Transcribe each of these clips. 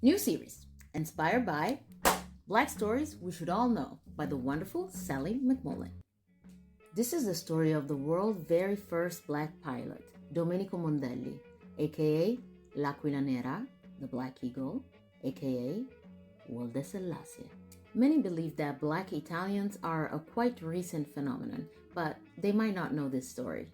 New series inspired by Black Stories We Should All Know by the wonderful Sally McMullen. This is the story of the world's very first black pilot, Domenico Mondelli, aka L'Aquila Nera, the Black Eagle, aka Woldesellasie. Many believe that black Italians are a quite recent phenomenon, but they might not know this story.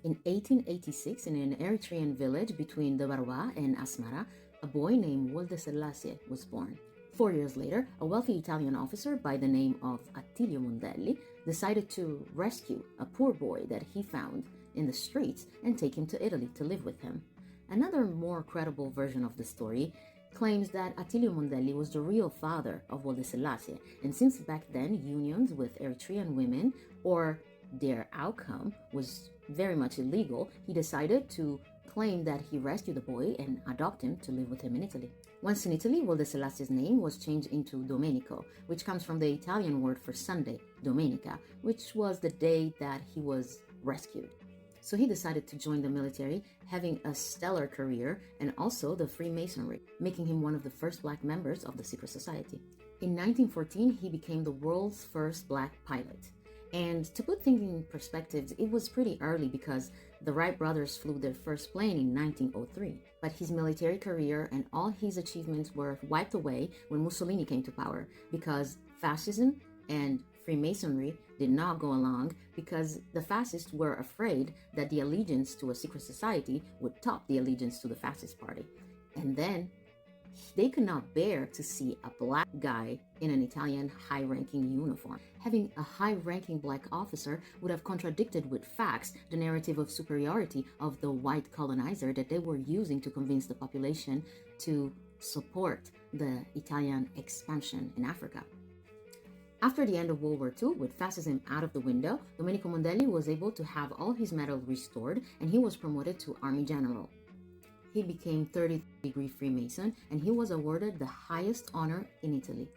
In 1886, in an Eritrean village between the Barwa and Asmara, a boy named Woldesellasie was born. 4 years later, a wealthy Italian officer by the name of Attilio Mondelli decided to rescue a poor boy that he found in the streets and take him to Italy to live with him. Another more credible version of the story claims that Attilio Mondelli was the real father of Woldesellasie, and since back then unions with Eritrean women or their outcome was very much illegal, he decided to claim that he rescued the boy and adopt him to live with him in Italy. Once in Italy, Woldesellasie's name was changed into Domenico, which comes from the Italian word for Sunday, Domenica, which was the day that he was rescued. So he decided to join the military, having a stellar career, and also the Freemasonry, making him one of the first black members of the secret society. In 1914, he became the world's first black pilot. And to put things in perspective, it was pretty early because the Wright brothers flew their first plane in 1903. But his military career and all his achievements were wiped away when Mussolini came to power because fascism and Freemasonry did not go along because the fascists were afraid that the allegiance to a secret society would top the allegiance to the fascist party. And then they could not bear to see a black guy in an Italian high-ranking uniform. Having a high-ranking black officer would have contradicted with facts the narrative of superiority of the white colonizer that they were using to convince the population to support the Italian expansion in Africa. After the end of World War II, with fascism out of the window, Domenico Mondelli was able to have all his medals restored and he was promoted to Army General. He became 30th-degree Freemason, and he was awarded the highest honor in Italy,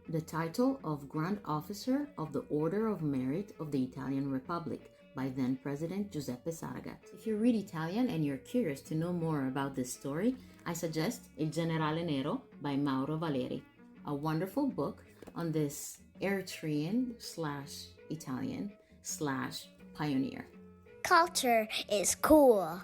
the title of Grand Officer of the Order of Merit of the Italian Republic by then President Giuseppe Saragat. If you read Italian and you're curious to know more about this story, I suggest Il Generale Nero by Mauro Valeri, a wonderful book on this Eritrean/Italian/pioneer. Culture is cool.